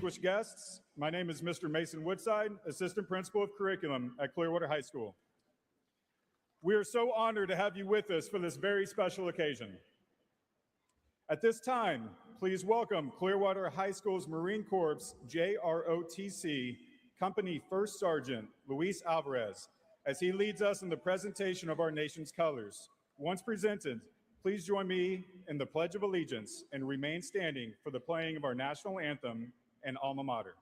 distinguished guests, my name is Mr. Mason Woodside, Assistant Principal of Curriculum at Clearwater High School. We are so honored to have you with us for this very special occasion. At this time, please welcome Clearwater High School's Marine Corps JROTC Company First Sergeant Luis Alvarez as he leads us in the presentation of our nation's colors. Once presented, please join me in the Pledge of Allegiance and remain standing for the playing of our national anthem and alma mater.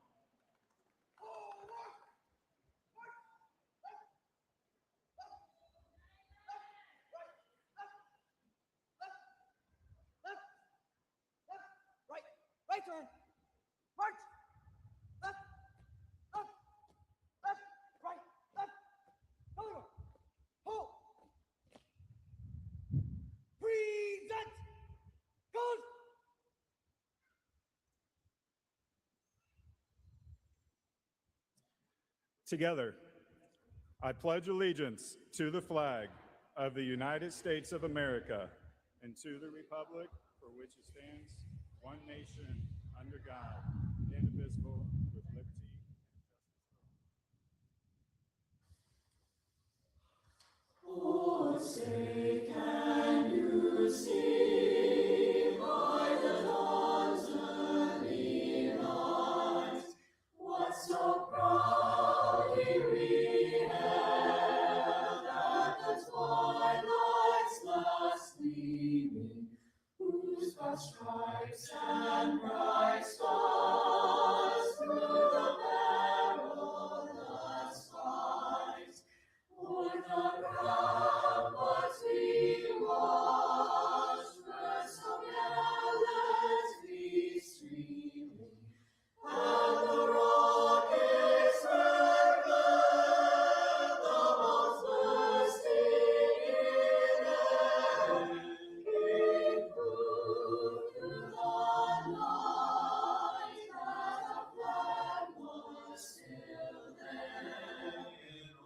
Right turn. March. Left. Left. Left. Right. Left. Another one. Hold. Present. Goes. Together, I pledge allegiance to the flag of the United States of America and to the republic for which it stands, one nation, under God, indivisible, with liberty and justice for all. Oh, say, can you see by the dawn's early light what so proudly we hailed at the twilight's last gleaming, whose broad stripes and bright stars through the perilous skies o'er the ramparts we watched were so gallantly streaming, and the rockets red glare, the bombs bursting in air, gave proof through the night that the flag was still there.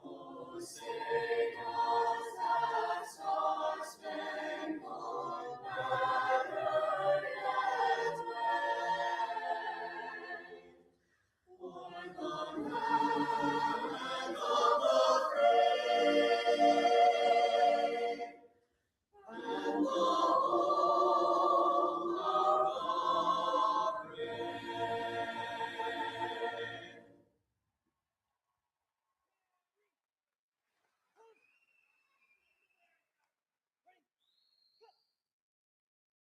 Oh, say does that star-spangled banner yet wave o'er the land of the free and the home of the brave?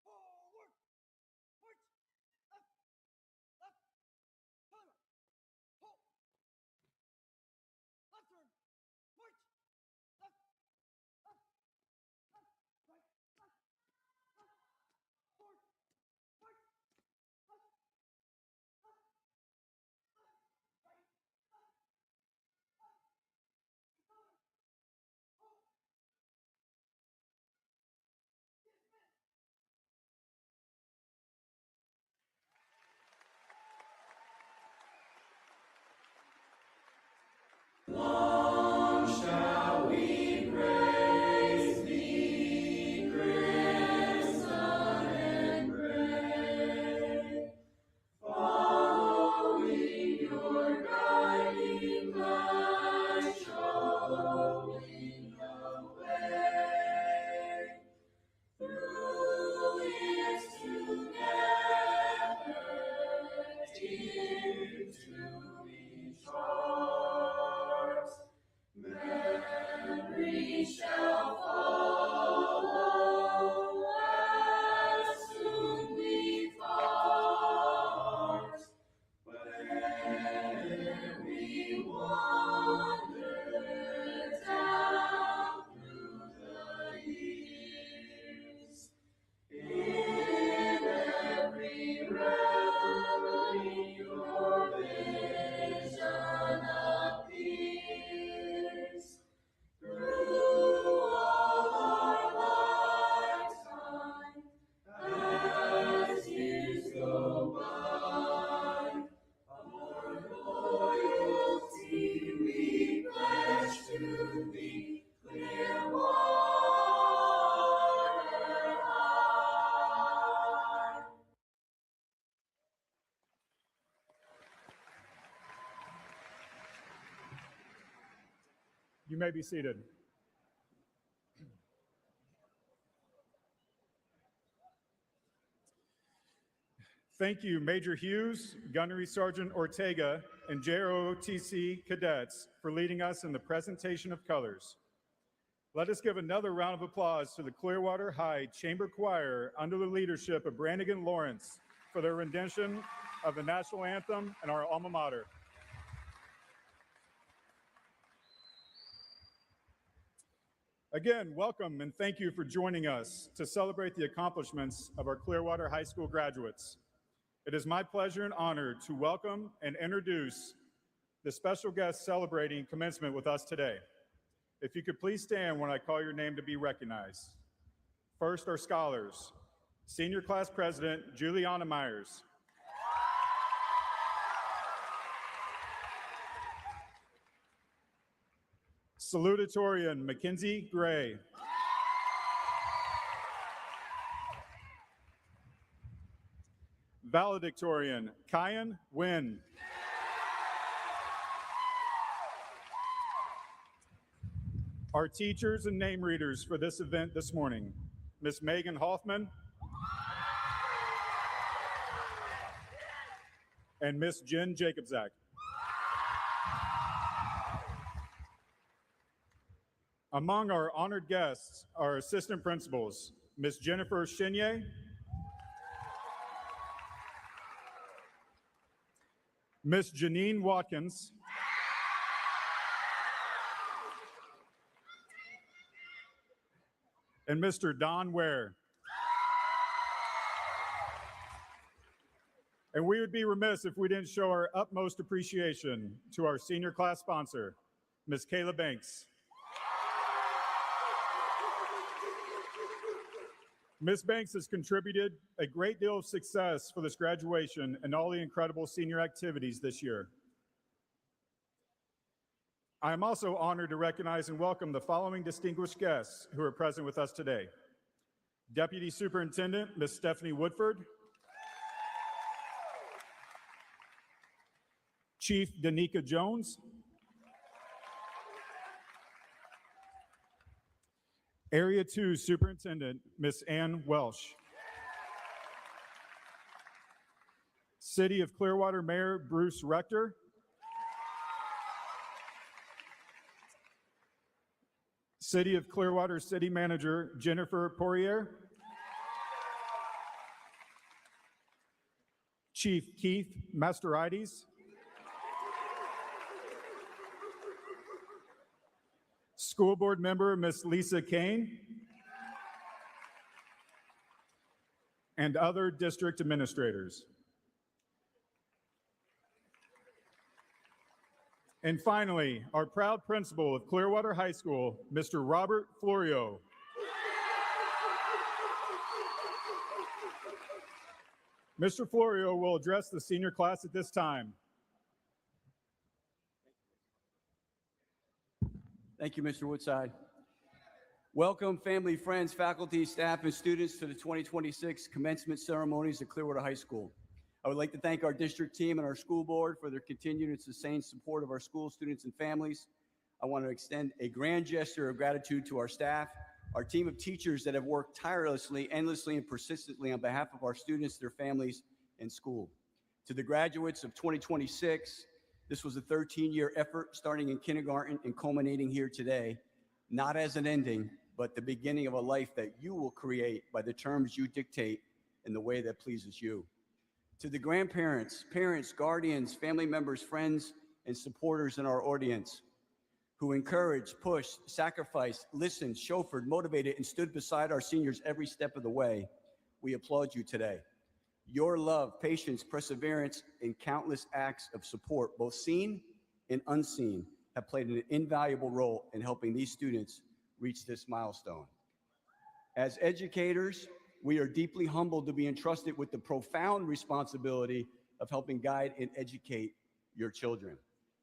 Forward. March. Left. Left. Another one. Hold. Left turn. March. Left. Left. Left. Right. Left. Left. Forward. March. Left. Left. Left. Right. Left. Left. Another one. Hold. Dismiss. Long shall we praise thee, crimson and gray, following your guiding light, showing the way. Through years together, dear to each heart, memory shall follow as soon we part, where we wander down through the years. In every reverie, your vision You may be seated. Thank you, Major Hughes, Gunnery Sergeant Ortega, and JROTC cadets for leading us in the presentation of colors. Let us give another round of applause to the Clearwater High Chamber Choir under the leadership of Brannigan Lawrence for their rendition of the national anthem and our alma mater. Again, welcome and thank you for joining us to celebrate the accomplishments of our Clearwater High School graduates. It is my pleasure and honor to welcome and introduce the special guests celebrating commencement with us today. If you could please stand when I call your name to be recognized. First, our scholars. Senior Class President, Juliana Myers. Salutatorian, Mackenzie Gray. Valedictorian, Kyan Nguyen. Our teachers and name readers for this event this morning, Miss Megan Hoffman and Miss Jen Jacobzak. Among our honored guests are assistant principals, Miss Jennifer Chenier, Miss Janine Watkins, and Mr. Don Ware. And we would be remiss if we didn't show our utmost appreciation to our senior class sponsor, Ms. Kayla Banks. Ms. Banks has contributed a great deal of success for this graduation and all the incredible senior activities this year. I am also honored to recognize and welcome the following distinguished guests who are present with us today. Deputy Superintendent, Ms. Stephanie Woodford. Chief Danica Jones. Area 2 Superintendent, Ms. Ann Welsh. City of Clearwater Mayor Bruce Rector. City of Clearwater City Manager Jennifer Poirier. Chief Keith Masterides. School Board Member Ms. Lisa Kane. And other district administrators. And finally, our proud principal of Clearwater High School, Mr. Robert Florio. Mr. Florio will address the senior class at this time. Thank you, Mr. Woodside. Welcome, family, friends, faculty, staff, and students to the 2026 commencement ceremonies at Clearwater High School. I would like to thank our district team and our school board for their continued and sustained support of our school students and families. I want to extend a grand gesture of gratitude to our staff, our team of teachers that have worked tirelessly, endlessly, and persistently on behalf of our students, their families, and school. To the graduates of 2026, this was a 13-year effort starting in kindergarten and culminating here today, not as an ending, but the beginning of a life that you will create by the terms you dictate in the way that pleases you. To the grandparents, parents, guardians, family members, friends, and supporters in our audience who encouraged, pushed, sacrificed, listened, chauffeured, motivated, and stood beside our seniors every step of the way, we applaud you today. Your love, patience, perseverance, and countless acts of support, both seen and unseen, have played an invaluable role in helping these students reach this milestone. As educators, we are deeply humbled to be entrusted with the profound responsibility of helping guide and educate your children,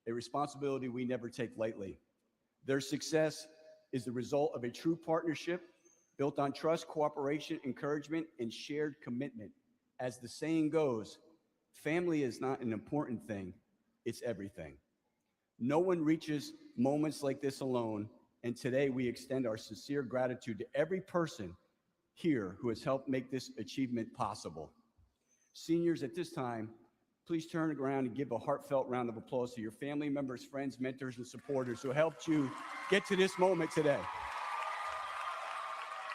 a responsibility we never take lightly. Their success is the result of a true partnership built on trust, cooperation, encouragement, and shared commitment. As the saying goes, family is not an important thing, it's everything. No one reaches moments like this alone, and today we extend our sincere gratitude to every person here who has helped make this achievement possible. Seniors, at this time, please turn around and give a heartfelt round of applause to your family members, friends, mentors, and supporters who helped you get to this moment today.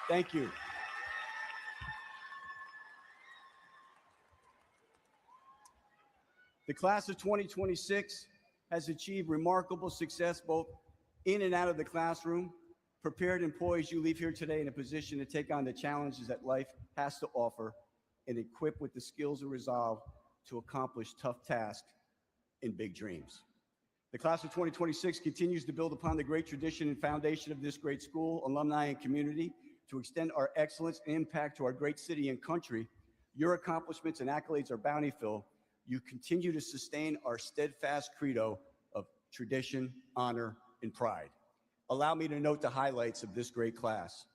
Thank you. The class of 2026 has achieved remarkable success both in and out of the classroom. Prepared and poised, you leave here today in a position to take on the challenges that life has to offer and equipped with the skills and resolve to accomplish tough tasks and big dreams. The class of 2026 continues to build upon the great tradition and foundation of this great school, alumni, and community to extend our excellence and impact to our great city and country. Your accomplishments and accolades are bountiful. You continue to sustain our steadfast credo of tradition, honor, and pride. Allow me to note the highlights of this great class.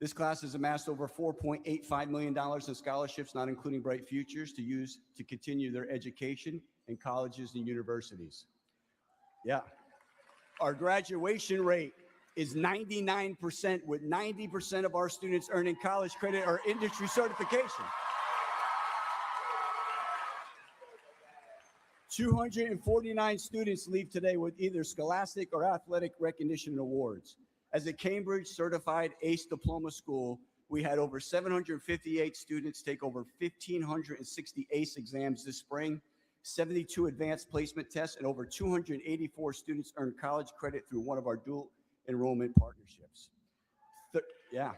This class has amassed over $4.85 million in scholarships, not including Bright Futures, to use to continue their education in colleges and universities. Yeah. Our graduation rate is 99%, with 90% of our students earning college credit or industry certification. 249 students leave today with either scholastic or athletic recognition and awards. As a Cambridge certified ACE diploma school, we had over 758 students take over 1,560 ACE exams this spring, 72 advanced placement tests, and over 284 students earned college credit through one of our dual enrollment partnerships. Yeah.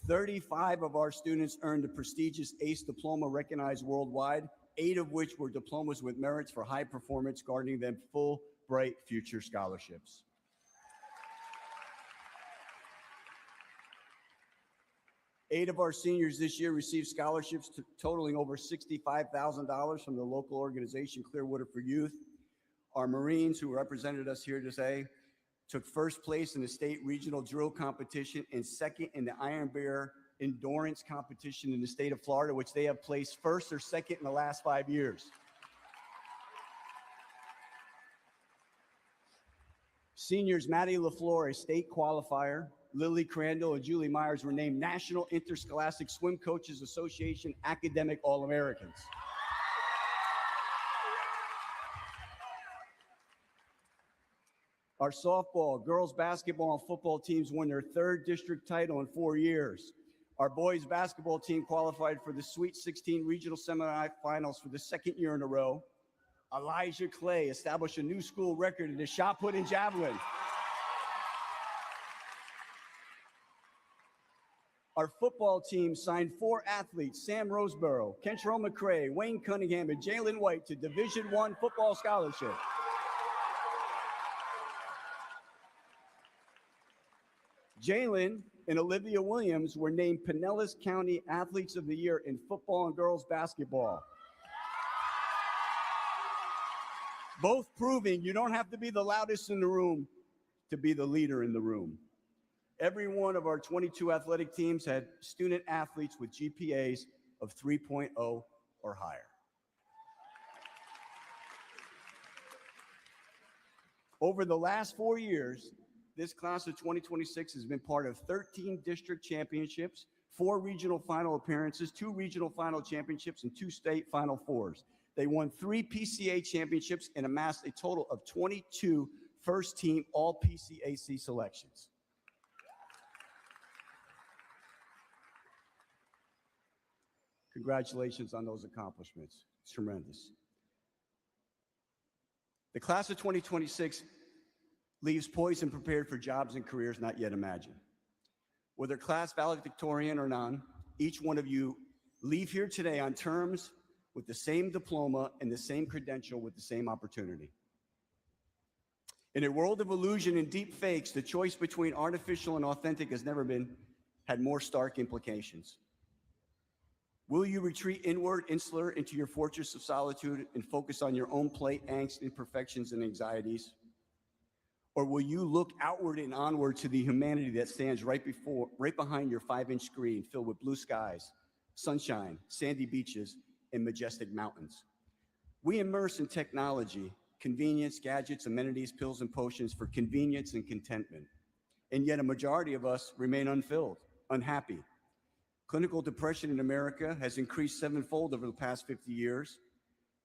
35 of our students earned the prestigious ACE diploma recognized worldwide, 8 of which were diplomas with merits for high performance, garnering them full Bright Future scholarships. Eight of our seniors this year received scholarships totaling over $65,000 from the local organization Clearwater for Youth. Our Marines, who represented us here today, took first place in the state regional drill competition and second in the Iron Bear endurance competition in the state of Florida, which they have placed first or second in the last 5 years. Seniors Maddie LaFleur, a state qualifier, Lily Crandall and Julie Myers were named National Interscholastic Swim Coaches Association Academic All-Americans. Our softball, girls basketball, and football teams won their 3rd district title in 4 years. Our boys basketball team qualified for the Sweet 16 regional semifinals for the 2nd year in a row. Elijah Clay established a new school record in the shot put and javelin. Our football team signed 4 athletes, Sam Roseborough, Kentrell McCray, Wayne Cunningham, and Jalen White, to Division I football scholarship. Jalen and Olivia Williams were named Pinellas County Athletes of the Year in football and girls basketball. Both proving you don't have to be the loudest in the room to be the leader in the room. Every one of our 22 athletic teams had student athletes with GPAs of 3.0 or higher. Over the last 4 years, this class of 2026 has been part of 13 district championships, 4 regional final appearances, 2 regional final championships, and 2 state final fours. They won 3 PCA championships and amassed a total of 22 first-team all-PCAC selections. Congratulations on those accomplishments. It's tremendous. The class of 2026 leaves poised and prepared for jobs and careers not yet imagined. Whether class valedictorian or none, each one of you leave here today on terms with the same diploma and the same credential with the same opportunity. In a world of illusion and deep fakes, the choice between artificial and authentic has never had more stark implications. Will you retreat inward, insular, into your fortress of solitude and focus on your own plight, angst, imperfections, and anxieties? Or will you look outward and onward to the humanity that stands right behind your 5-inch screen filled with blue skies, sunshine, sandy beaches, and majestic mountains? We immerse in technology, convenience, gadgets, amenities, pills, and potions for convenience and contentment. And yet a majority of us remain unfilled, unhappy. Clinical depression in America has increased sevenfold over the past 50 years,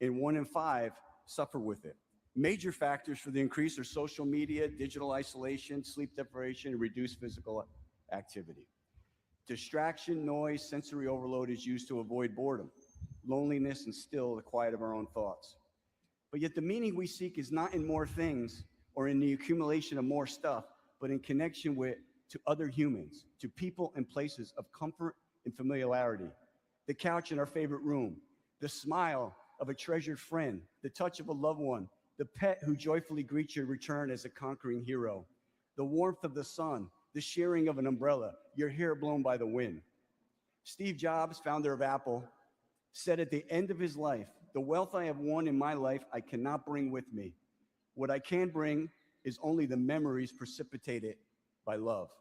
and 1 in 5 suffer with it. Major factors for the increase are social media, digital isolation, sleep deprivation, and reduced physical activity. Distraction, noise, sensory overload is used to avoid boredom, loneliness, and still the quiet of our own thoughts. But yet the meaning we seek is not in more things or in the accumulation of more stuff, but in connection to other humans, to people and places of comfort and familiarity. The couch in our favorite room, the smile of a treasured friend, the touch of a loved one, the pet who joyfully greets your return as a conquering hero, the warmth of the sun, the sharing of an umbrella, your hair blown by the wind. Steve Jobs, founder of Apple, said at the end of his life, "The wealth I have won in my life, I cannot bring with me. What I can bring is only the memories precipitated by love."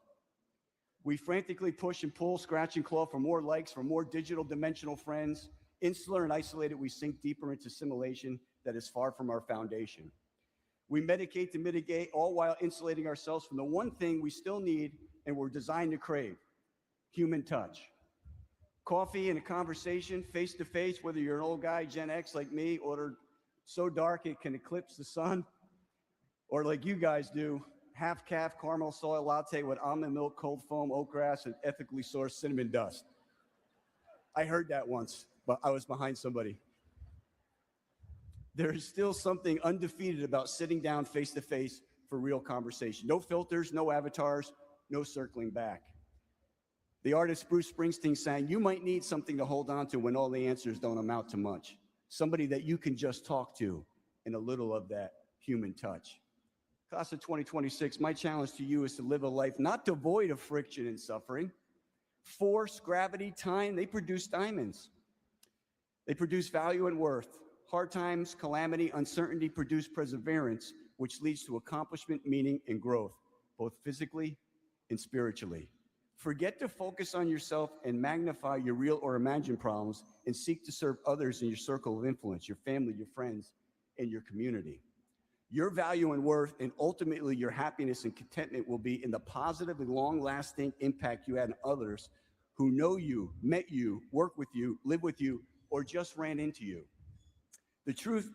We frantically push and pull, scratch and claw for more likes, for more digital dimensional friends. Insular and isolated, we sink deeper into assimilation that is far from our foundation. We medicate to mitigate, all while insulating ourselves from the one thing we still need and we're designed to crave: human touch. Coffee and a conversation, face to face, whether you're an old guy, Gen X like me, ordered so dark it can eclipse the sun, or like you guys do, half calf caramel soy latte with almond milk, cold foam, oat grass, and ethically sourced cinnamon dust. I heard that once, but I was behind somebody. There is still something undefeated about sitting down face to face for real conversation. No filters, no avatars, no circling back. The artist Bruce Springsteen sang, "You might need something to hold on to when all the answers don't amount to much. Somebody that you can just talk to, and a little of that human touch." Class of 2026, my challenge to you is to live a life not devoid of friction and suffering. Force, gravity, time, they produce diamonds. They produce value and worth. Hard times, calamity, uncertainty produce perseverance, which leads to accomplishment, meaning, and growth, both physically and spiritually. Forget to focus on yourself and magnify your real or imagined problems, and seek to serve others in your circle of influence, your family, your friends, and your community. Your value and worth, and ultimately your happiness and contentment, will be in the positive and long-lasting impact you had on others who know you, met you, work with you, live with you, or just ran into you. The truth,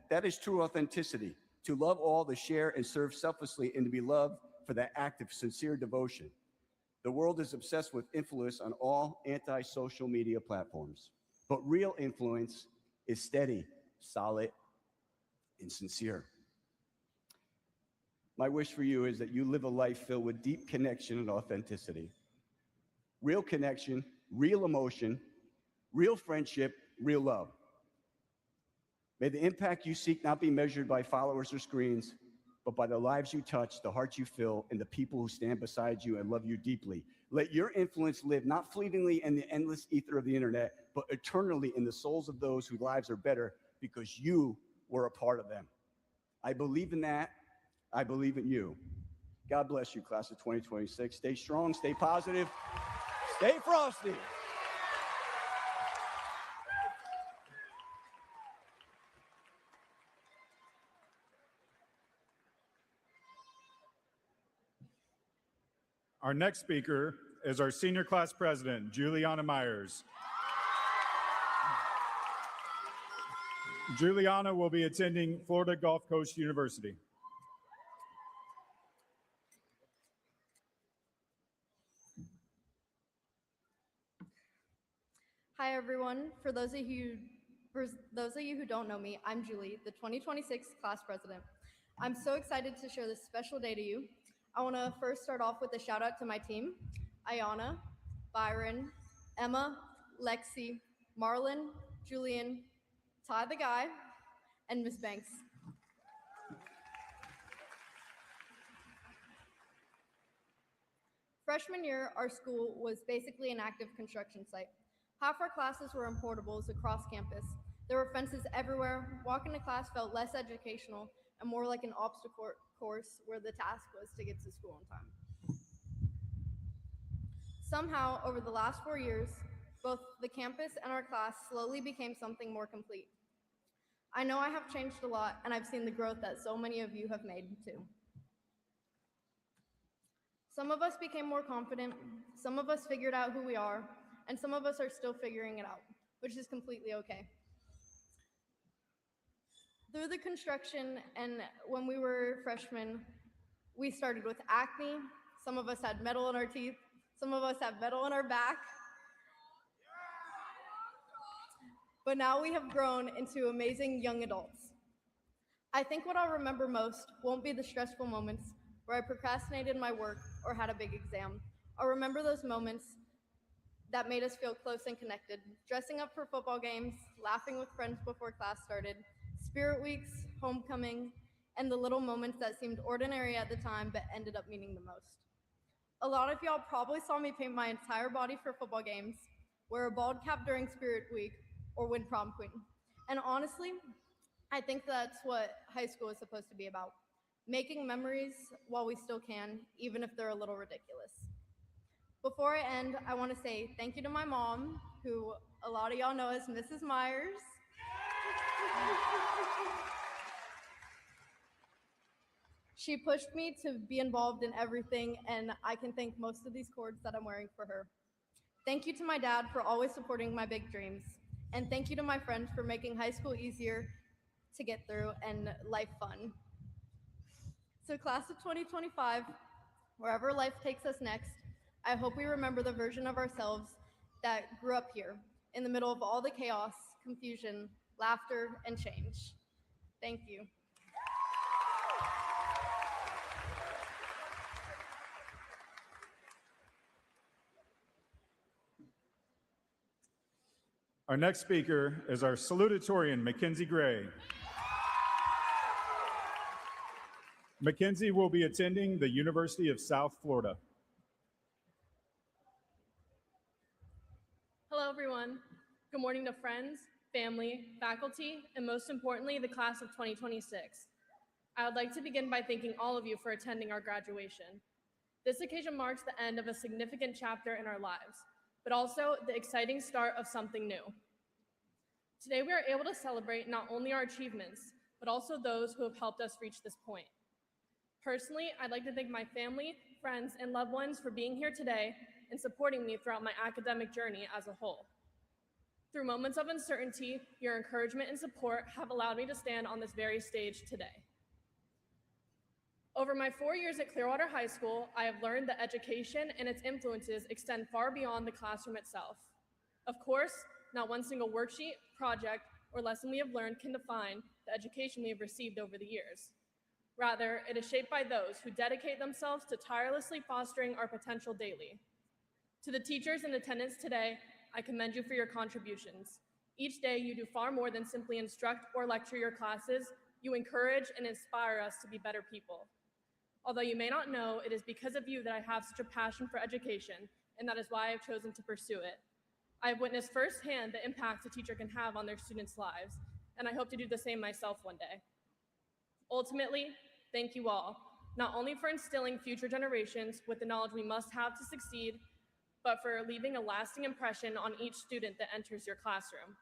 that is true authenticity: to love all, to share and serve selflessly, and to be loved for that act of sincere devotion. The world is obsessed with influence on all anti-social media platforms, but real influence is steady, solid, and sincere. My wish for you is that you live a life filled with deep connection and authenticity. Real connection, real emotion, real friendship, real love. May the impact you seek not be measured by followers or screens, but by the lives you touch, the hearts you fill, and the people who stand beside you and love you deeply. Let your influence live not fleetingly in the endless ether of the internet, but eternally in the souls of those whose lives are better because you were a part of them. I believe in that. I believe in you. God bless you, class of 2026. Stay strong, stay positive, stay frosty. Our next speaker is our senior class president, Juliana Myers. Juliana will be attending Florida Gulf Coast University. Hi, everyone. For those of you who don't know me, I'm Julie, the 2026 class president. I'm so excited to share this special day to you. I want to first start off with a shout out to my team: Ayana, Byron, Emma, Lexi, Marlon, Julian, Ty the guy, and Miss Banks. Freshman year, our school was basically an active construction site. Half our classes were in portables across campus. There were fences everywhere. Walking to class felt less educational and more like an obstacle course where the task was to get to school on time. Somehow, over the last 4 years, both the campus and our class slowly became something more complete. I know I have changed a lot, and I've seen the growth that so many of you have made too. Some of us became more confident, some of us figured out who we are, and some of us are still figuring it out, which is completely okay. Through the construction and when we were freshmen, we started with acne. Some of us had metal in our teeth. Some of us have metal in our back. But now we have grown into amazing young adults. I think what I'll remember most won't be the stressful moments where I procrastinated my work or had a big exam. I'll remember those moments that made us feel close and connected, dressing up for football games, laughing with friends before class started, spirit weeks, homecoming, and the little moments that seemed ordinary at the time but ended up meaning the most. A lot of y'all probably saw me paint my entire body for football games, wear a bald cap during spirit week, or win prom queen. And honestly, I think that's what high school is supposed to be about. Making memories while we still can, even if they're a little ridiculous. Before I end, I want to say thank you to my mom, who a lot of y'all know as Mrs. Myers. She pushed me to be involved in everything, and I can thank most of these cords that I'm wearing for her. Thank you to my dad for always supporting my big dreams. And thank you to my friends for making high school easier to get through and life fun. So class of 2025, wherever life takes us next, I hope we remember the version of ourselves that grew up here in the middle of all the chaos, confusion, laughter, and change. Thank you. Our next speaker is our salutatorian, Mackenzie Gray. Mackenzie will be attending the University of South Florida. Hello, everyone. Good morning to friends, family, faculty, and most importantly, the class of 2026. I would like to begin by thanking all of you for attending our graduation. This occasion marks the end of a significant chapter in our lives, but also the exciting start of something new. Today, we are able to celebrate not only our achievements, but also those who have helped us reach this point. Personally, I'd like to thank my family, friends, and loved ones for being here today and supporting me throughout my academic journey as a whole. Through moments of uncertainty, your encouragement and support have allowed me to stand on this very stage today. Over my 4 years at Clearwater High School, I have learned that education and its influences extend far beyond the classroom itself. Of course, not one single worksheet, project, or lesson we have learned can define the education we have received over the years. Rather, it is shaped by those who dedicate themselves to tirelessly fostering our potential daily. To the teachers in attendance today, I commend you for your contributions. Each day, you do far more than simply instruct or lecture your classes. You encourage and inspire us to be better people. Although you may not know, it is because of you that I have such a passion for education, and that is why I have chosen to pursue it. I have witnessed firsthand the impact a teacher can have on their students' lives, and I hope to do the same myself one day. Ultimately, thank you all, not only for instilling future generations with the knowledge we must have to succeed, but for leaving a lasting impression on each student that enters your classroom.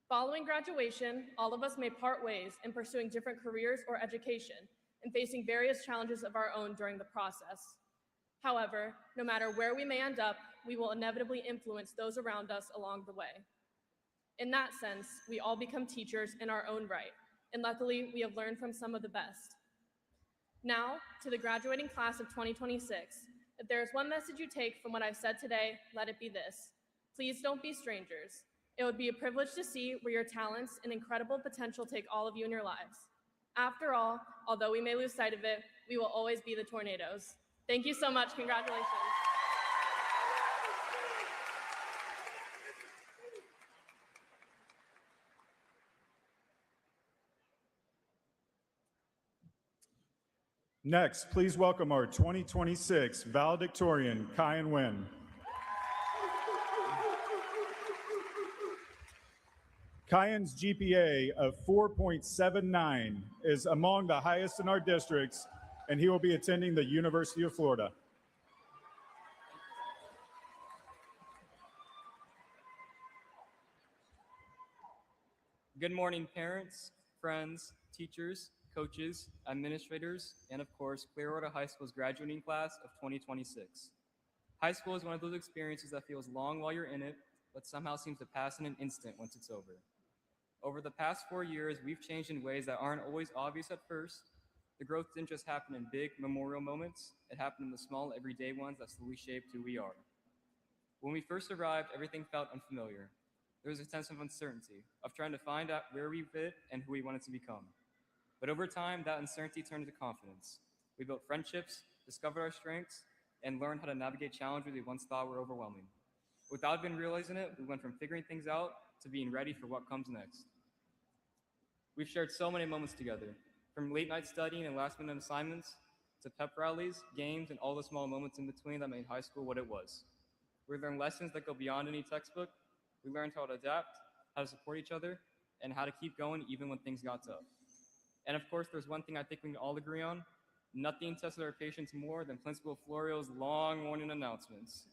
Following graduation, all of us may part ways in pursuing different careers or education and facing various challenges of our own during the process. However, no matter where we may end up, we will inevitably influence those around us along the way. In that sense, we all become teachers in our own right, and luckily, we have learned from some of the best. Now, to the graduating class of 2026, if there is one message you take from what I've said today, let it be this: please don't be strangers. It would be a privilege to see where your talents and incredible potential take all of you in your lives. After all, although we may lose sight of it, we will always be the tornadoes. Thank you so much. Congratulations. Next, please welcome our 2026 valedictorian, Kyan Nguyen. Kyan's GPA of 4.79 is among the highest in our districts, and he will be attending the University of Florida. Good morning, parents, friends, teachers, coaches, administrators, and of course, Clearwater High School's graduating class of 2026. High school is one of those experiences that feels long while you're in it, but somehow seems to pass in an instant once it's over. Over the past 4 years, we've changed in ways that aren't always obvious at first. The growth didn't just happen in big memorial moments, it happened in the small, everyday ones that slowly shaped who we are. When we first arrived, everything felt unfamiliar. There was a sense of uncertainty, of trying to find out where we fit and who we wanted to become. But over time, that uncertainty turned into confidence. We built friendships, discovered our strengths, and learned how to navigate challenges we once thought were overwhelming. Without even realizing it, we went from figuring things out to being ready for what comes next. We've shared so many moments together, from late night studying and last minute assignments, to pep rallies, games, and all the small moments in between that made high school what it was. We learned lessons that go beyond any textbook. We learned how to adapt, how to support each other, and how to keep going even when things got tough. And of course, there's one thing I think we can all agree on. Nothing tested our patience more than Principal Florio's long morning announcements.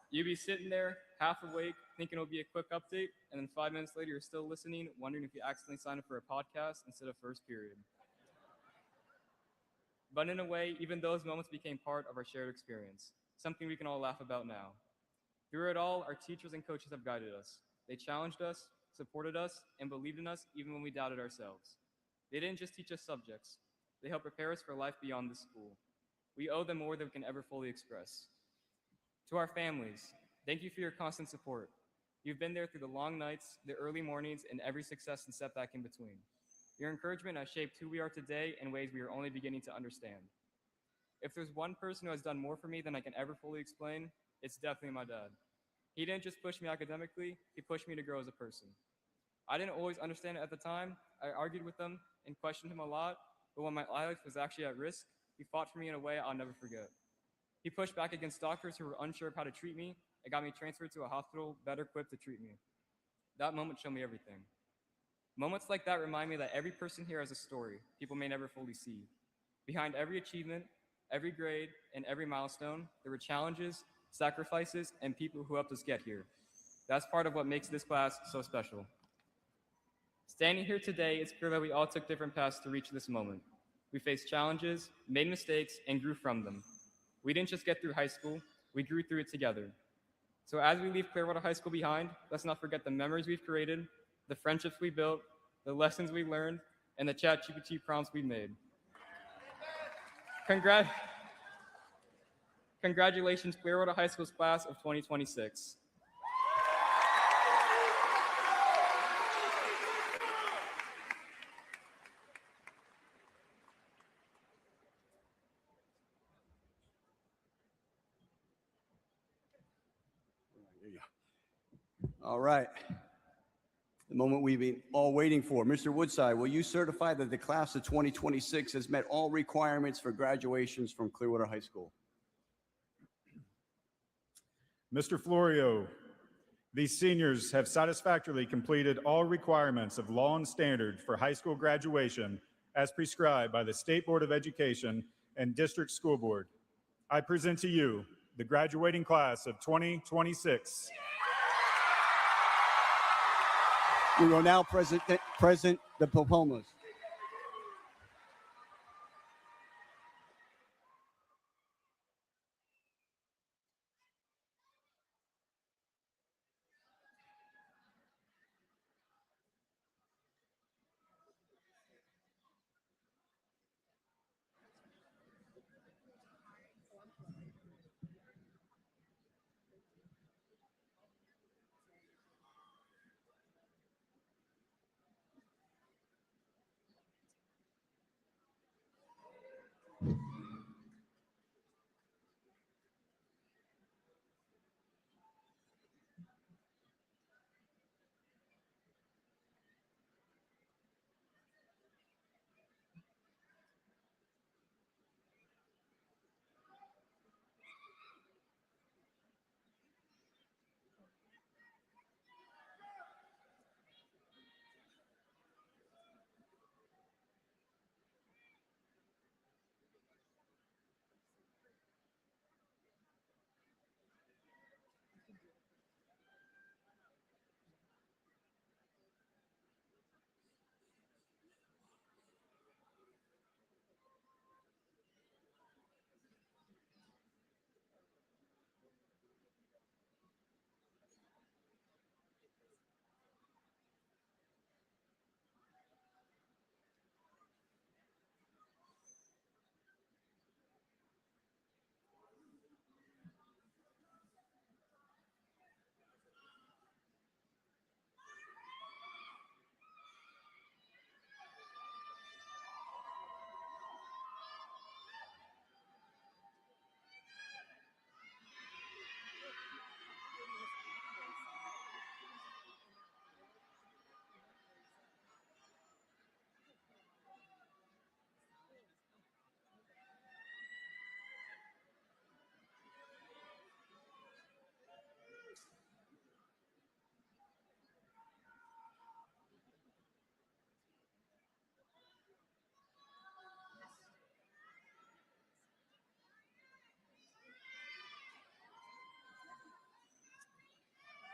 You'd be sitting there, half awake, thinking it'll be a quick update, and then 5 minutes later, you're still listening, wondering if you accidentally signed up for a podcast instead of first period. But in a way, even those moments became part of our shared experience, something we can all laugh about now. Through it all, our teachers and coaches have guided us. They challenged us, supported us, and believed in us even when we doubted ourselves. They didn't just teach us subjects, they helped prepare us for life beyond the school. We owe them more than we can ever fully express. To our families, thank you for your constant support. You've been there through the long nights, the early mornings, and every success and setback in between. Your encouragement has shaped who we are today in ways we are only beginning to understand. If there's one person who has done more for me than I can ever fully explain, it's definitely my dad. He didn't just push me academically, he pushed me to grow as a person. I didn't always understand it at the time. I argued with him and questioned him a lot, but when my life was actually at risk, he fought for me in a way I'll never forget. He pushed back against doctors who were unsure of how to treat me and got me transferred to a hospital better equipped to treat me. That moment showed me everything. Moments like that remind me that every person here has a story people may never fully see. Behind every achievement, every grade, and every milestone, there were challenges, sacrifices, and people who helped us get here. That's part of what makes this class so special. Standing here today, it's clear that we all took different paths to reach this moment. We faced challenges, made mistakes, and grew from them. We didn't just get through high school, we grew through it together. So as we leave Clearwater High School behind, let's not forget the memories we've created, the friendships we built, the lessons we learned, and the ChatGPT prompts we made. Congratulations, Clearwater High School's class of 2026. All right. The moment we've been all waiting for. Mr. Woodside, will you certify that the class of 2026 has met all requirements for graduations from Clearwater High School? Mr. Florio, these seniors have satisfactorily completed all requirements of law and standard for high school graduation as prescribed by the State Board of Education and District School Board. I present to you the graduating class of 2026. We will now present the diplomas.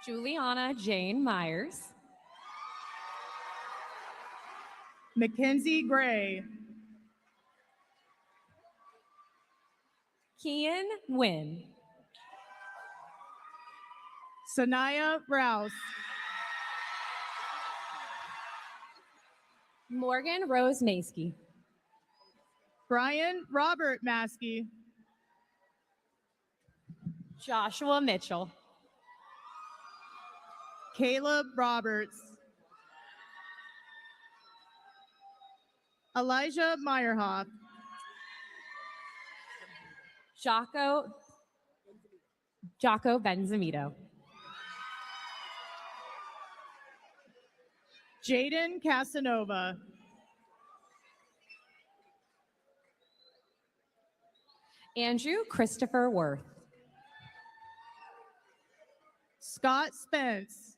Juliana Jane Myers. Mackenzie Gray. Kian Nguyen. Sanaya Rouse. Morgan Rose Maskey. Brian Robert Maskey. Joshua Mitchell. Caleb Roberts. Elijah Meyerhoff. Jocko Benzamito. Jaden Casanova. Andrew Christopher Worth. Scott Spence.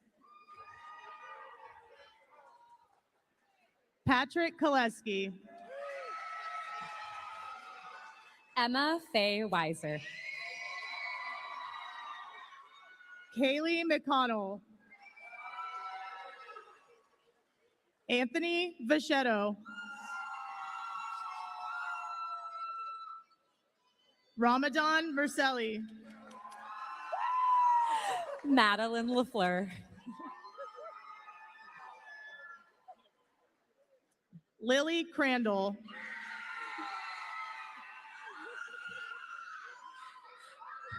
Patrick Koleski. Emma Faye Weiser. Kaylee McConnell. Anthony Vachetto. Ramadan Mercelli. Madeline LaFleur. Lily Crandall.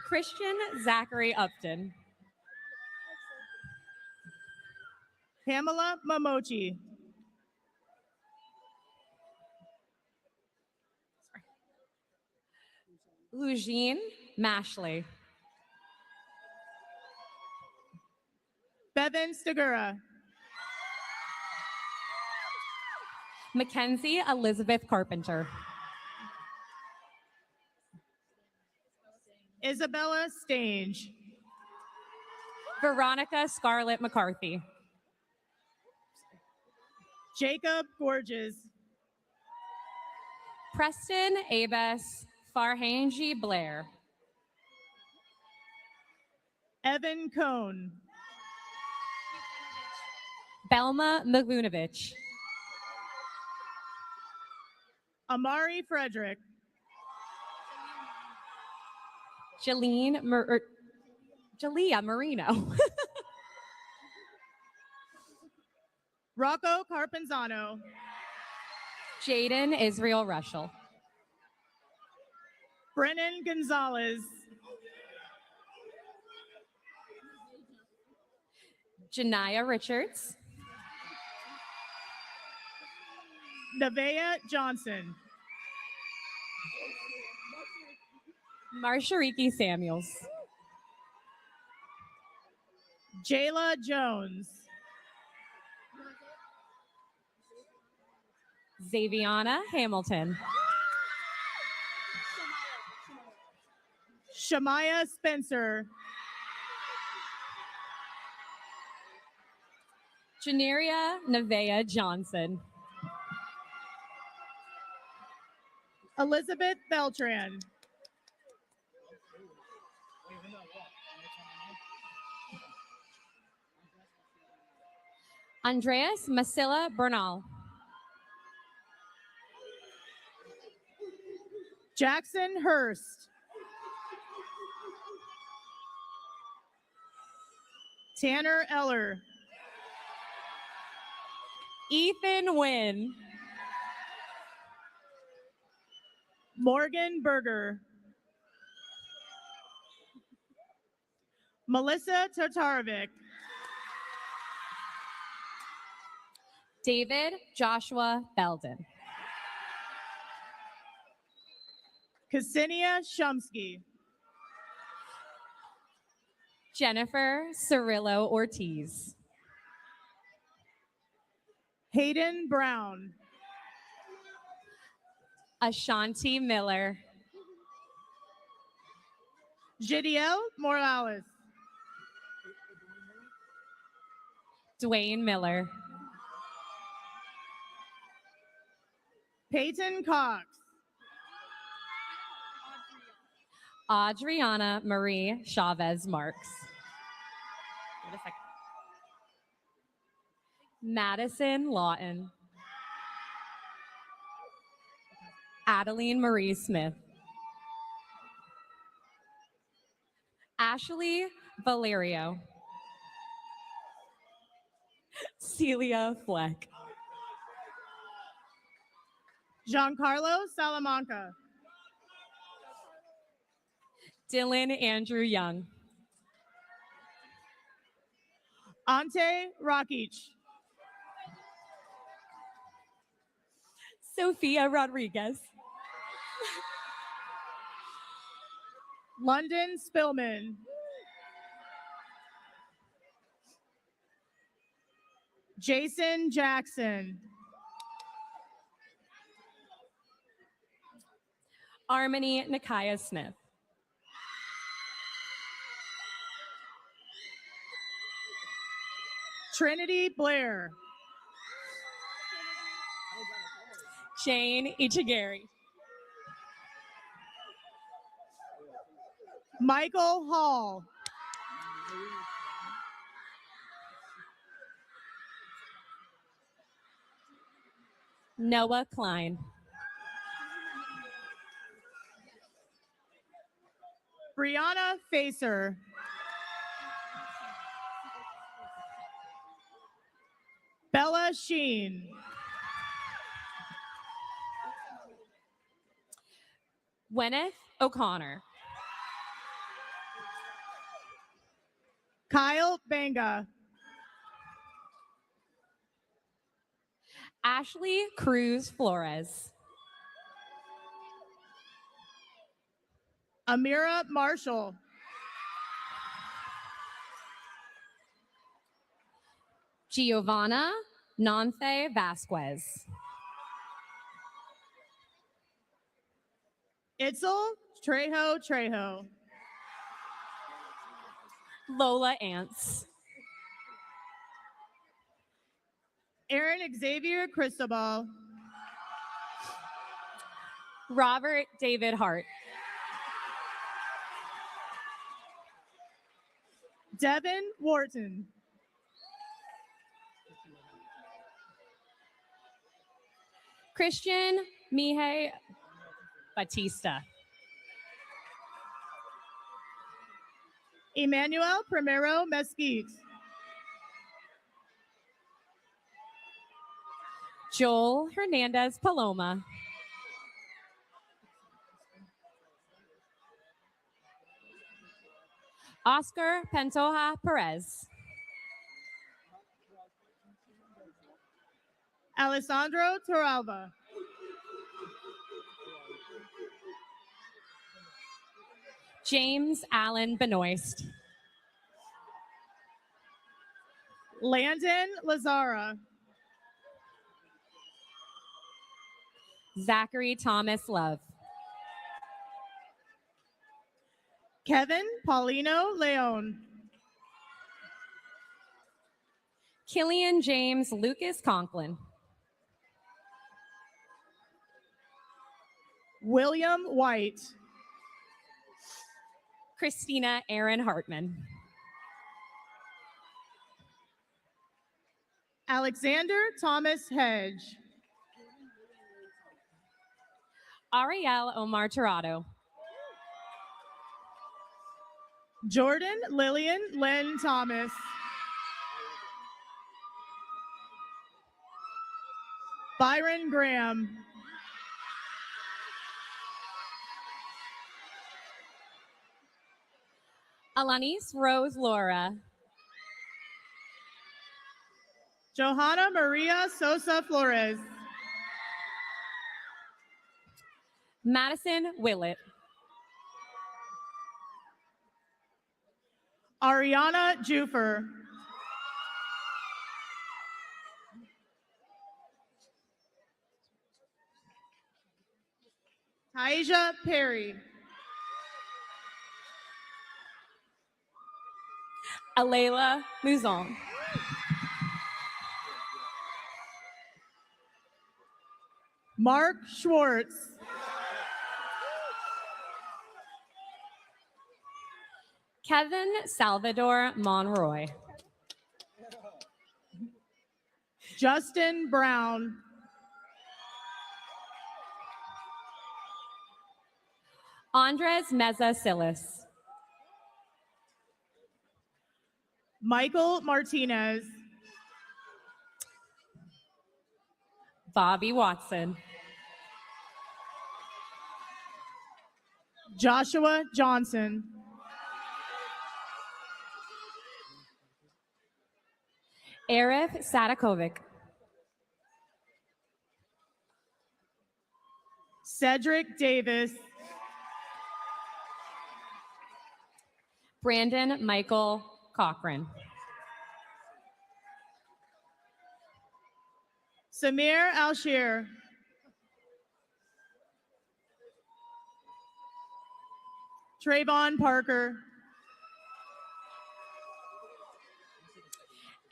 Christian Zachary Upton. Pamela Momochi. Lugene Mashley. Bevan Stigura. Mackenzie Elizabeth Carpenter. Isabella Stange. Veronica Scarlett McCarthy. Jacob Gorges. Preston Abes Farhanji Blair. Evan Cohn. Belma Mavunovich. Amari Frederick. Jalea Marino. Rocco Carpenzano. Jaden Israel Rushel. Brennan Gonzalez. Janiyah Richards. Nevaeh Johnson. Marshariki Samuels. Jayla Jones. Xaviana Hamilton. Shamaya Spencer. Janeria Nevaeh Johnson. Elizabeth Beltran. Andreas Masilla Bernal. Jackson Hurst. Tanner Eller. Ethan Wynn. Morgan Berger. Melissa Totarovic. David Joshua Belden. Ksenia Shumsky. Jennifer Cirillo Ortiz. Hayden Brown. Ashanti Miller. Jidiel Morales. Dwayne Miller. Peyton Cox. Adriana Marie Chavez Marks. Madison Lawton. Adeline Marie Smith. Ashley Valerio. Celia Fleck. Giancarlo Salamanca. Dylan Andrew Young. Ante Rakic. Sophia Rodriguez. London Spillman. Jason Jackson. Armony Nakaya Smith. Trinity Blair. Jane Ichigari. Michael Hall. Noah Klein. Brianna Facer. Bella Sheen. Gwyneth O'Connor. Kyle Banga. Ashley Cruz Flores. Amira Marshall. Giovanna Nonfe Vasquez. Itzel Trejo. Lola Ants. Aaron Xavier Cristobal. Robert David Hart. Devin Wharton. Christian Mihai Batista. Emmanuel Primero Mesquite. Joel Hernandez Paloma. Oscar Pantoja Perez. Alessandro Toralva. James Allen Benoist. Landon Lazara. Zachary Thomas Love. Kevin Paulino Leon. Killian James Lucas Conklin. William White. Christina Aaron Hartman. Alexander Thomas Hedge. Ariel Omar Tirado. Jordan Lillian Lynn Thomas. Byron Graham. Alanis Rose Laura. Johanna Maria Sosa Flores. Madison Willett. Ariana Jufer. Taisha Perry. Alayla Mouzon. Mark Schwartz. Kevin Salvador Monroy. Justin Brown. Andres Meza Silas. Michael Martinez. Bobby Watson. Joshua Johnson. Arif Sadakovic. Cedric Davis. Brandon Michael Cochran. Samir Alshir. Trayvon Parker.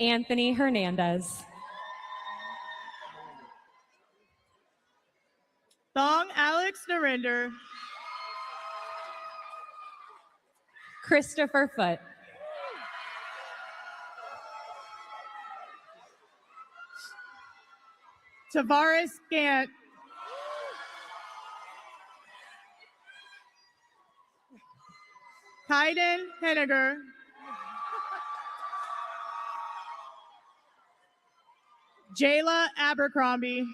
Anthony Hernandez. Thong Alex Narinder. Christopher Foote. Tavares Gant. Kaiden Henniger. Jayla Abercrombie.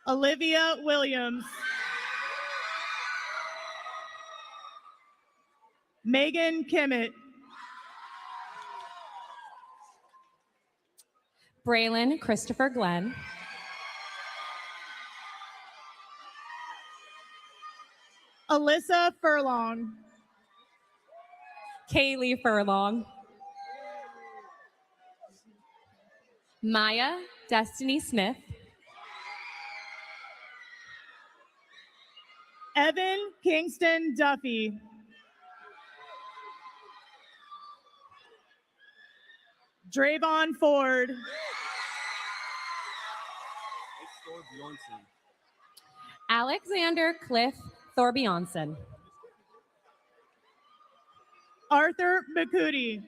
Olivia Williams. Megan Kimmett. Braylon Christopher Glenn. Alyssa Furlong. Kaylee Furlong. Maya Destiny Smith. Evan Kingston Duffy. Drayvon Ford. Alexander Cliff Thorbjornsen. Arthur McCooty.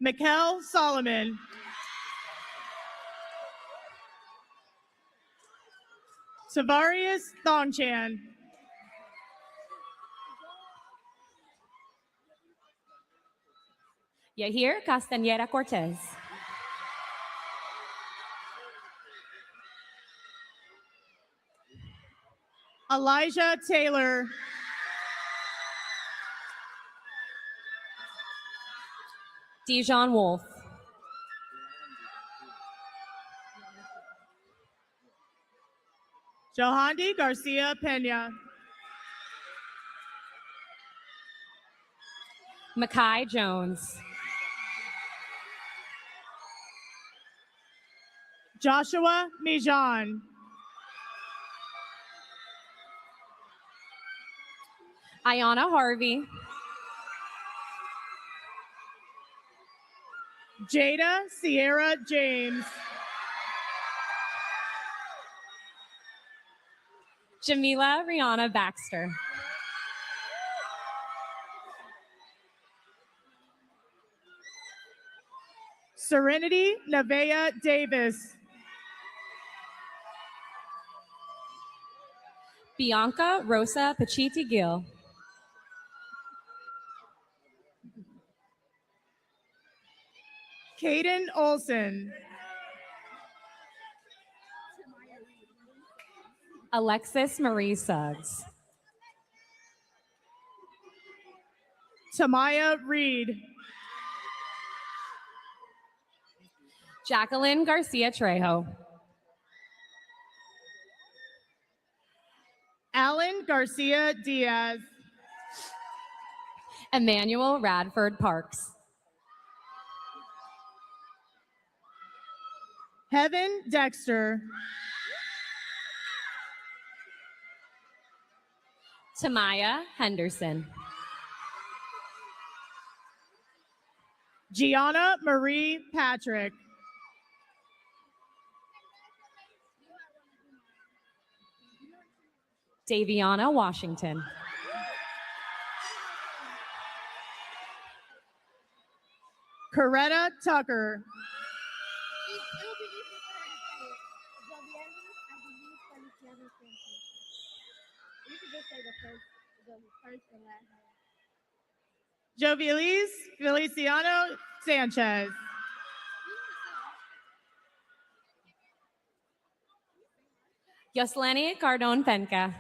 Mikkel Solomon. Tavarius Thongchan. Yahir Castañeda Cortez. Elijah Taylor. Dijon Wolf. Johandi Garcia Pena. Makai Jones. Joshua Mijan. Ayana Harvey. Jada Sierra James. Jamila Rihanna Baxter. Serenity Nevaeh Davis. Bianca Rosa Pachiti Gill. Caden Olson. Alexis Marie Suggs. Tamaya Reed. Jacqueline Garcia Trejo. Alan Garcia Diaz. Emmanuel Radford Parks. Heaven Dexter. Tamaya Henderson. Gianna Marie Patrick. Daviana Washington. Coretta Tucker. Jovilis Feliciano Sanchez. Yoslani Cardone Penca.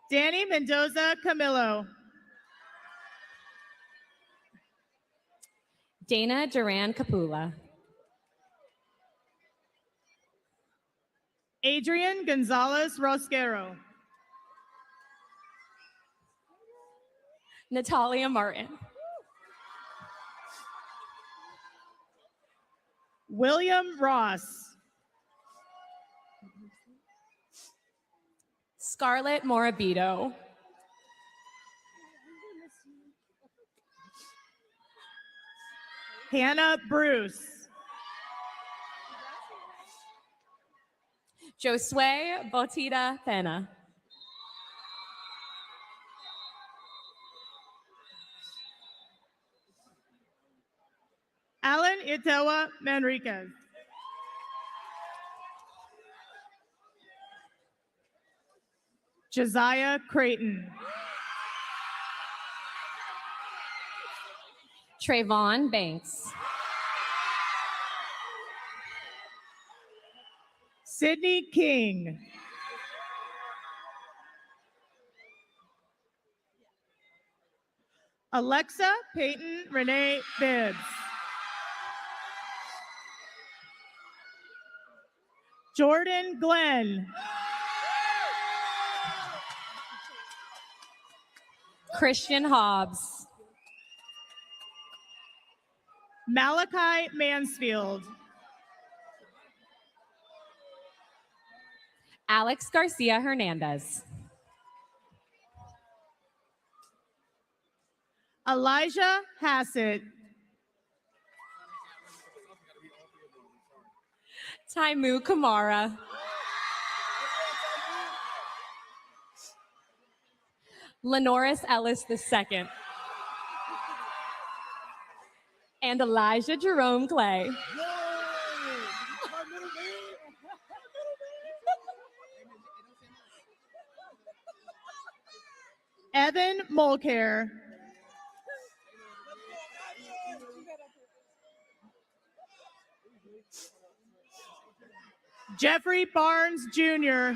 Danny Mendoza Camillo. Dana Duran Capula. Adrian Gonzalez Rosquero. Natalia Martin. William Ross. Scarlett Morabito. Hannah Bruce. Josue Botita Pena. Alan Itewa Manriquez. Josiah Creighton. Trayvon Banks. Sydney King. Alexa Peyton Renee Bibbs. Jordan Glenn. Christian Hobbs. Malachi Mansfield. Alex Garcia Hernandez. Elijah Hassett. Taimu Kamara. Lenoris Ellis II. And Elijah Jerome Clay. Evan Mulcair. Jeffrey Barnes Jr.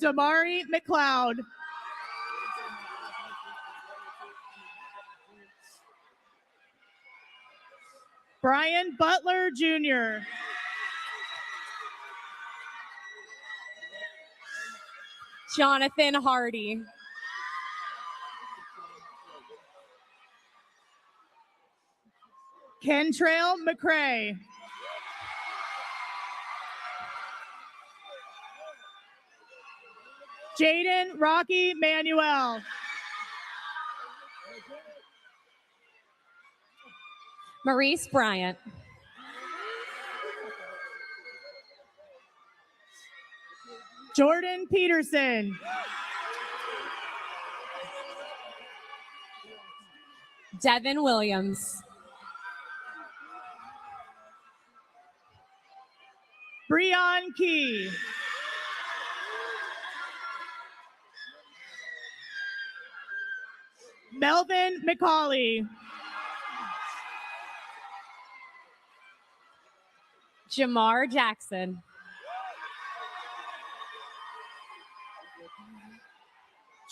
Damari McLeod. Brian Butler Jr. Jonathan Hardy. Kentrail McCray. Jaden Rocky Manuel. Maurice Bryant. Jordan Peterson. Devin Williams. Breon Key. Melvin McCauley. Jamar Jackson.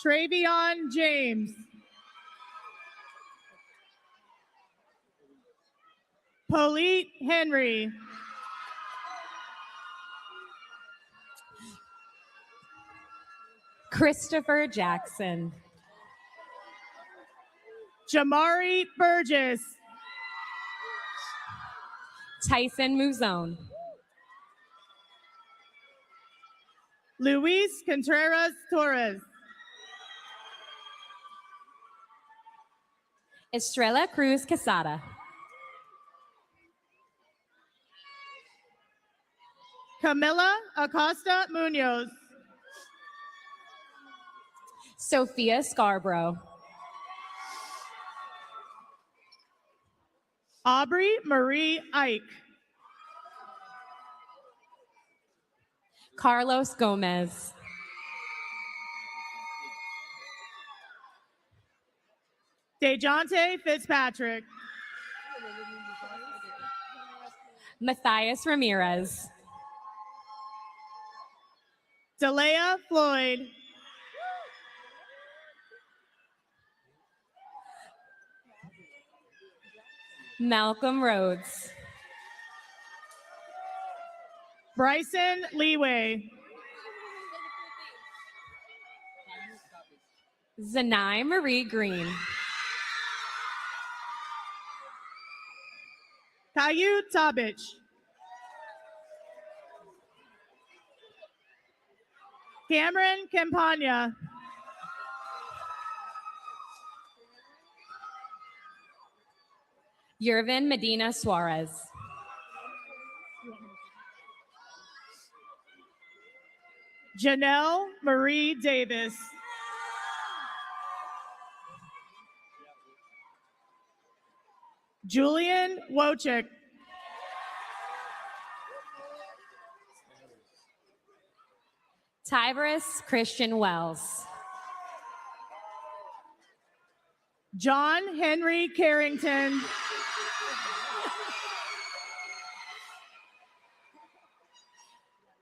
Travion James. Polite Henry. Christopher Jackson. Jamari Burgess. Tyson Muzone. Luis Contreras Torres. Estrella Cruz Quesada. Camila Acosta Munoz. Sophia Scarborough. Aubrey Marie Ike. Carlos Gomez. Dejounte Fitzpatrick. Matthias Ramirez. Delea Floyd. Malcolm Rhodes. Bryson Leeway. Zanai Marie Green. Caillou Tabich. Cameron Campagna. Yervin Medina Suarez. Janelle Marie Davis. Julian Wojcik. Tybris Christian Wells. John Henry Carrington.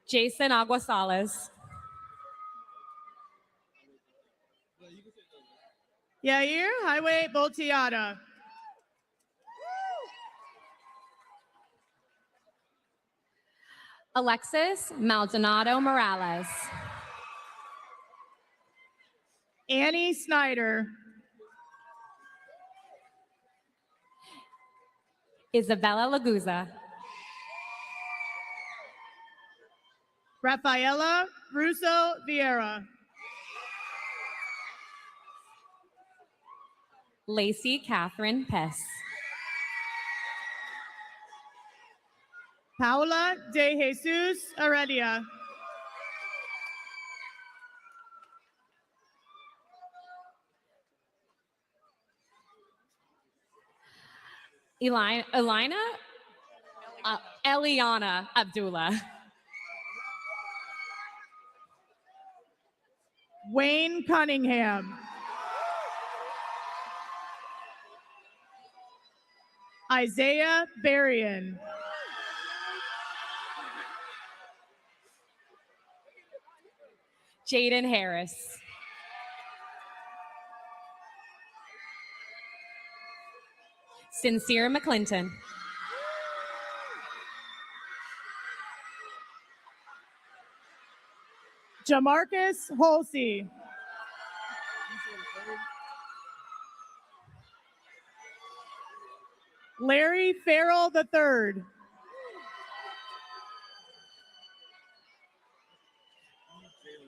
Jason Aguasales. Yair Highway Boltiada. Alexis Maldonado Morales. Annie Snyder. Isabella Laguza. Rafaela Russo Vieira. Lacey Catherine Pess. Paula de Jesus Heredia. Eliana Abdullah. Wayne Cunningham. Isaiah Berrien. Jaden Harris. Sincere McClinton. Jamarcus Holsey. Larry Farrell III.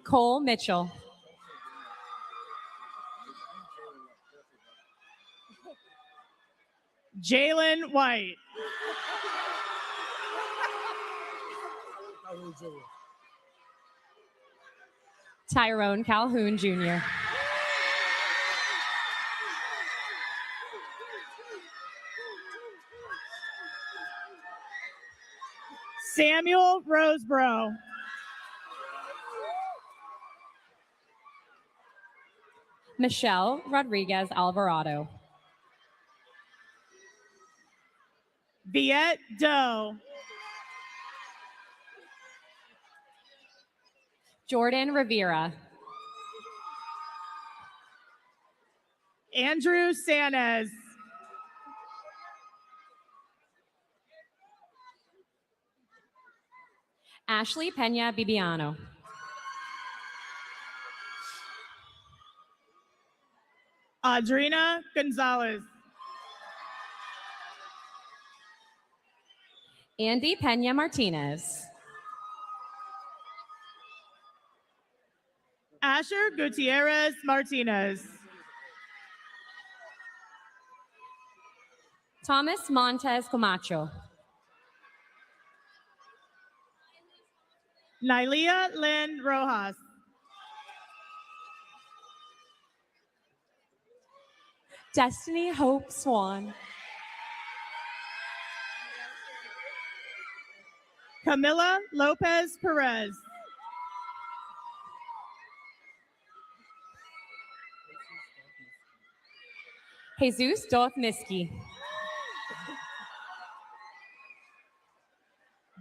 Cole Mitchell. Jalen White. Tyrone Calhoun Jr. Samuel Roseborough. Michelle Rodriguez Alvarado. Viet Doe. Jordan Rivera. Andrew Sanez. Ashley Pena Bibiano. Audrina Gonzalez. Andy Pena Martinez. Asher Gutierrez Martinez. Thomas Montez Camacho. Nylia Lynn Rojas. Destiny Hope Swan. Camila Lopez Perez. Jesus Dothniski.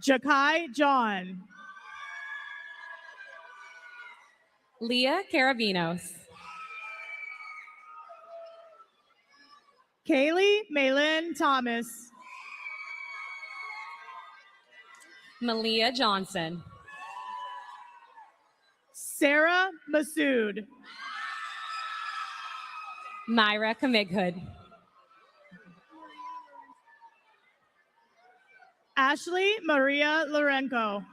Jakai John. Leah Carabinos. Kaylee Malin Thomas. Malia Johnson. Sarah Masood. Myra Kamighood. Ashley Maria Lorenko.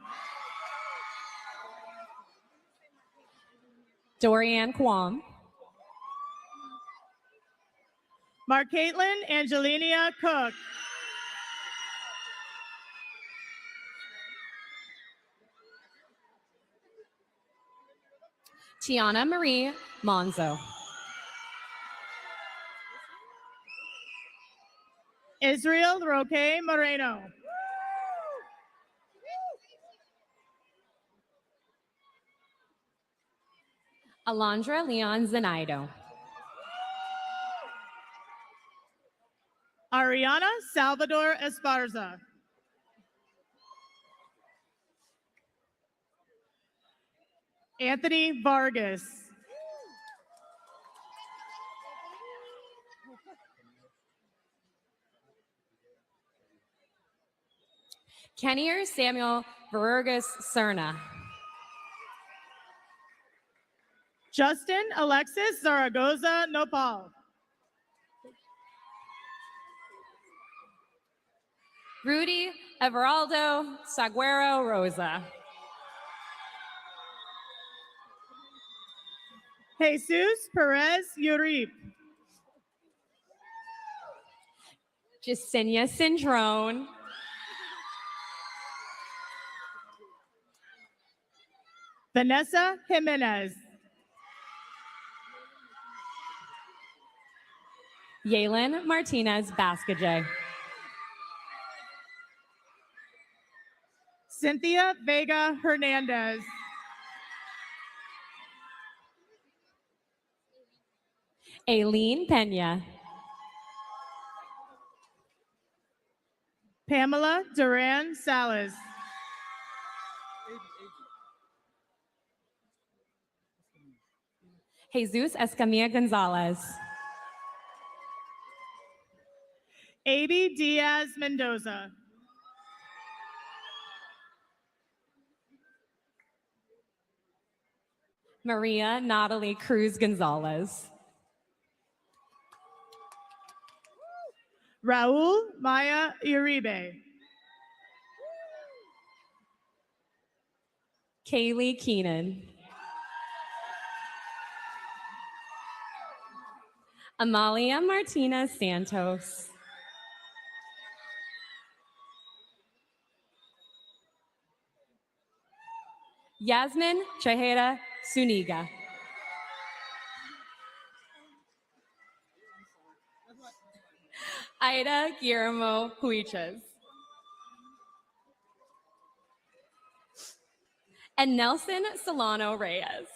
Dorianne Quam. Marcaitlin Angelinia Cook. Tiana Marie Monzo. Israel Roque Moreno. Alondra Leon Zenaido. Ariana Salvador Esparza. Anthony Vargas. Kennier Samuel Vergas Cerna. Justin Alexis Zaragoza Nopal. Rudy Everaldo Saguero Rosa. Jesus Perez Uribe. Jasenia Cindrone. Vanessa Jimenez. Yalen Martinez Bascajay. Cynthia Vega Hernandez. Aileen Pena. Pamela Duran Salas. Jesus Escamilla Gonzalez. Abe Diaz Mendoza. Maria Natalie Cruz Gonzalez. Raul Maya Uribe. Kaylee Keenan. Amalia Martinez Santos. Yasmin Chaheda Suniga. Ida Guillermo Huiches. And Nelson Solano Reyes.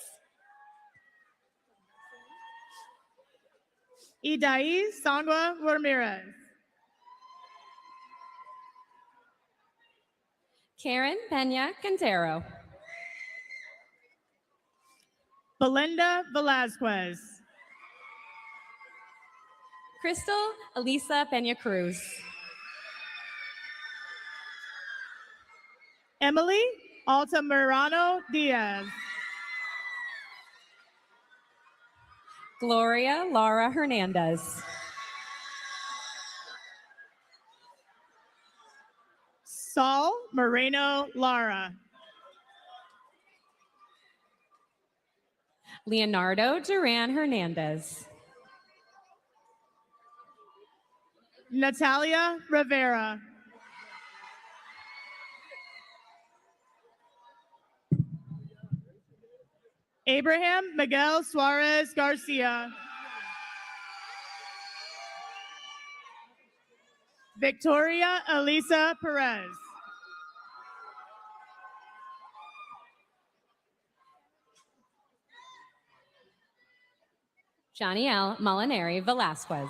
Idai Sangwa Ramirez. Karen Pena Quintero. Belinda Velazquez. Crystal Elisa Pena Cruz. Emily Altamirano Diaz. Gloria Laura Hernandez. Saul Moreno Lara. Leonardo Duran Hernandez. Natalia Rivera. Abraham Miguel Suarez Garcia. Victoria Elisa Perez. Janielle Molinari Velasquez.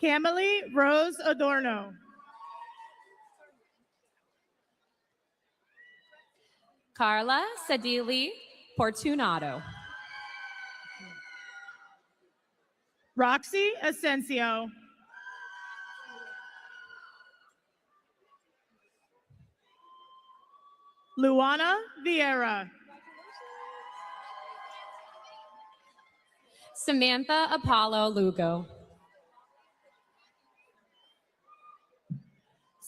Camille Rose Adorno. Carla Sadili Fortunato. Roxy Asensio. Luana Vieira. Samantha Apollo Lugo.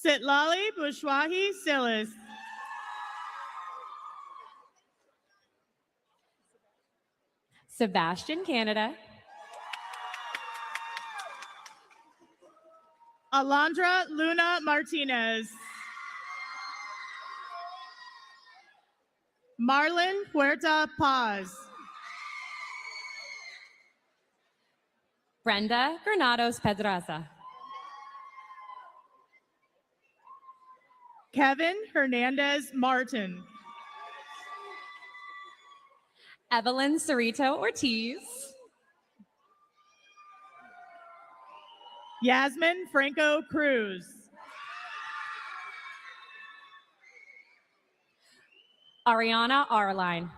Sitlali Bushwahi Silas. Sebastian Canada. Alondra Luna Martinez. Marlon Puerta Paz. Brenda Granados Pedraza. Kevin Hernandez Martin. Evelyn Cerrito Ortiz. Yasmin Franco Cruz. Ariana Arline.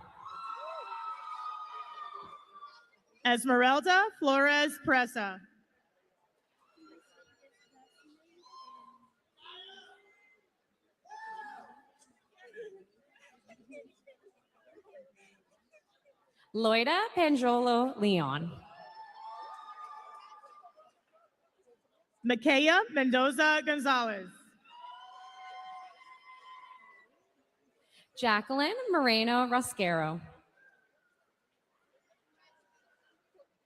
Esmeralda Flores Presa. Loida Panjolo Leon. Makaya Mendoza Gonzalez. Jacqueline Moreno Rosquero.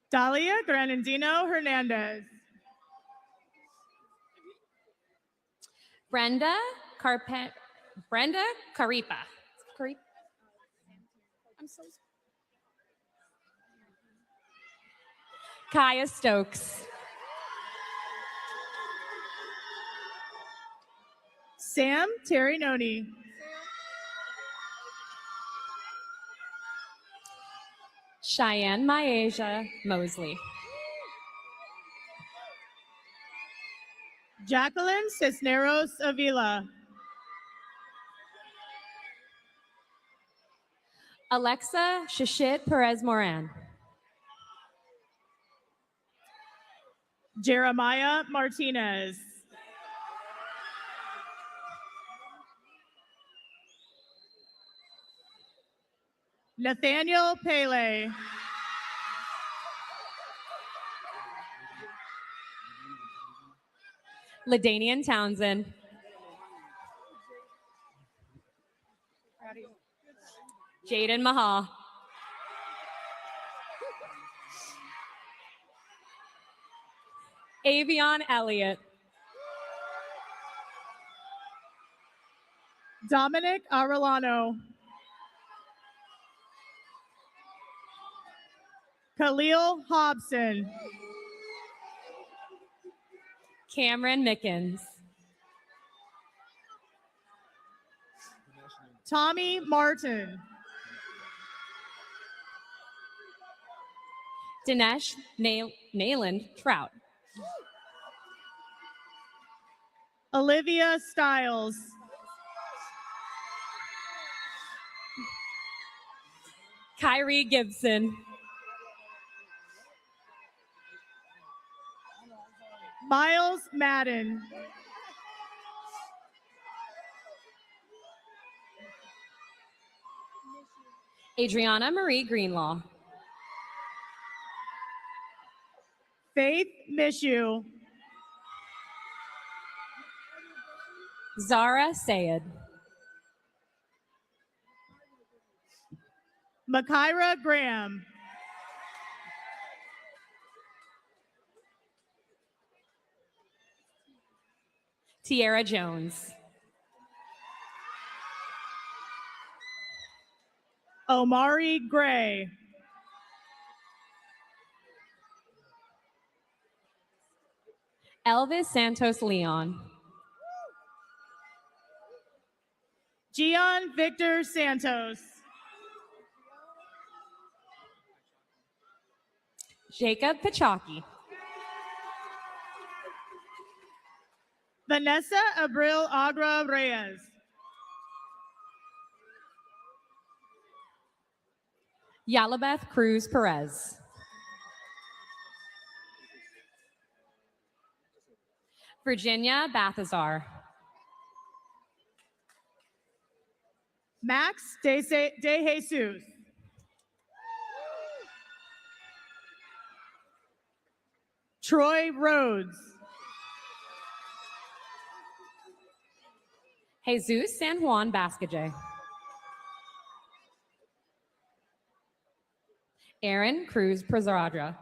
Dalia Granandino Hernandez. Brenda Caripa. I'm so sorry. Kaya Stokes. Sam Terry Noni. Cheyenne Myasia Mosley. Jacqueline Cisneros Avila. Alexa Shishit Perez Moran. Jeremiah Martinez. Nathaniel Pele. LaDanian Townsend. Jaden Maha. Avion Elliott. Dominic Arellano. Khalil Hobson. Cameron Mickens. Tommy Martin. Dinesh Nayland Trout. Olivia Stiles. Kyrie Gibson. Miles Madden. Adriana Marie Greenlaw. Faith Mishu. Zara Sayed. Makira Graham. Tierra Jones. Omari Gray. Elvis Santos Leon. Gian Victor Santos. Jacob Pachaki. Vanessa Abril Agra Reyes. Yalabeth Cruz Perez. Virginia Bathazar. Max De Jesus. Troy Rhodes. Jesus San Juan Bascaje. Aaron Cruz Prezradra.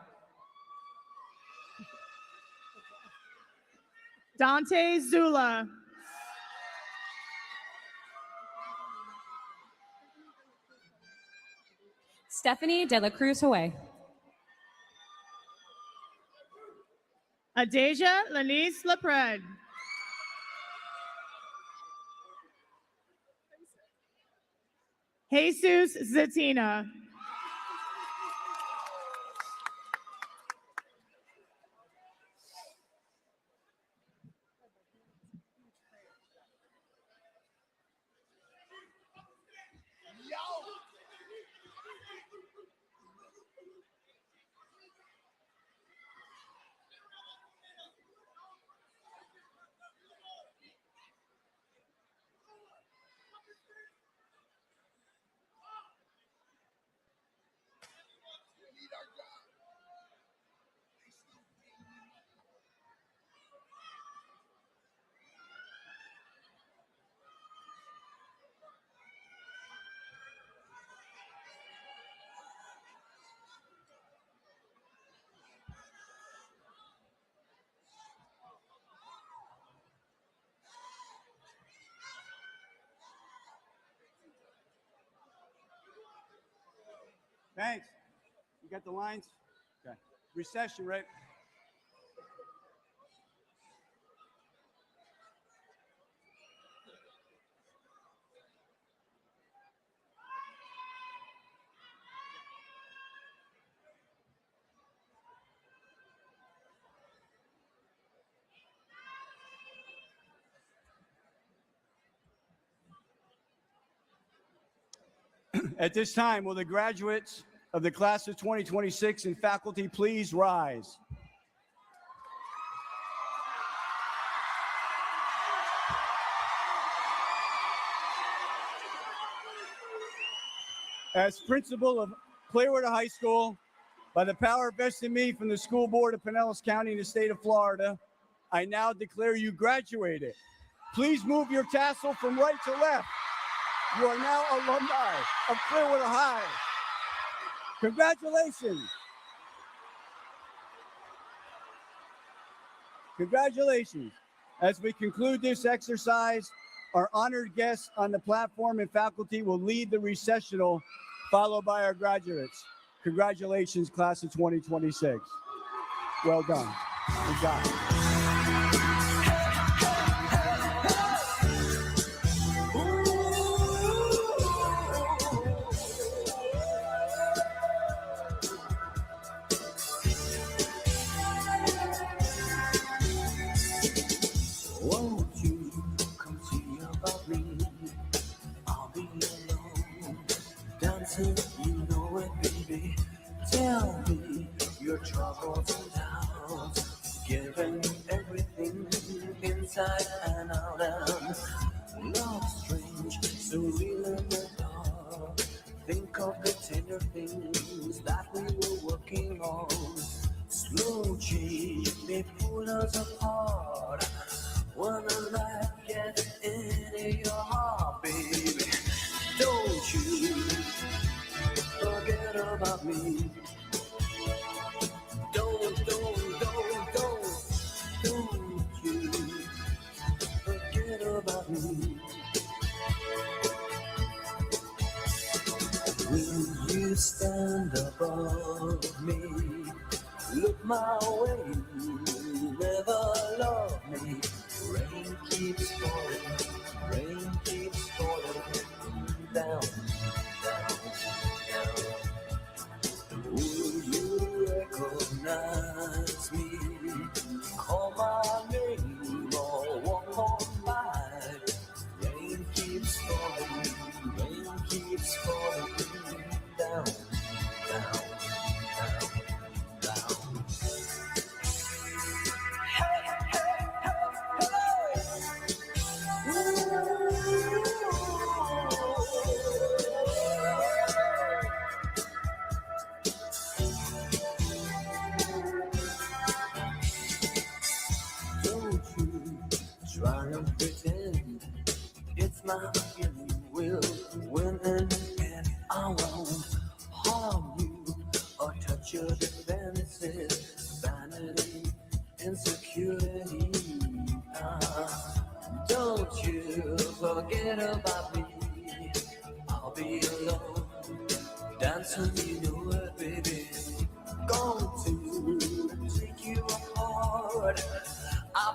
Dante Zula. Stephanie De La Cruz Hawaii. Adeja Lanice Lapred. Jesus Zatina. Thanks. You got the lines? Okay. Recession, right? At this time, will the graduates of the class of 2026 and faculty please rise? As principal of Clearwater High School, by the power vested in me from the school board of Pinellas County in the state of Florida, I now declare you graduated. Please move your tassel from right to left. You are now alumni of Clearwater High. Congratulations. Congratulations. As we conclude this exercise, our honored guests on the platform and faculty will lead the recessional, followed by our graduates. Congratulations, class of 2026. Well done. Good job. Won't you come see about me? I'll be alone, dancing, you know it, baby. Tell me your troubles and doubts, giving everything inside and out. And love strange, so real in the dark. Think of the tender things that we were working on. Slow change may pull us apart. When the light gets into your heart, baby, don't you forget about me. Don't you forget about me. We my way. You never love me. Rain keeps falling down, down, down. Would you recognize me? Call my name or walk on by. Rain keeps falling down, down, down, down. Hey, hey, hey, hey. Don't you try to pretend it's not you will win in the end. I won't harm you or touch your defenses, vanity, insecurity. Don't you forget about me. I'll be alone, dancing, you know it, baby. Going to take you apart. I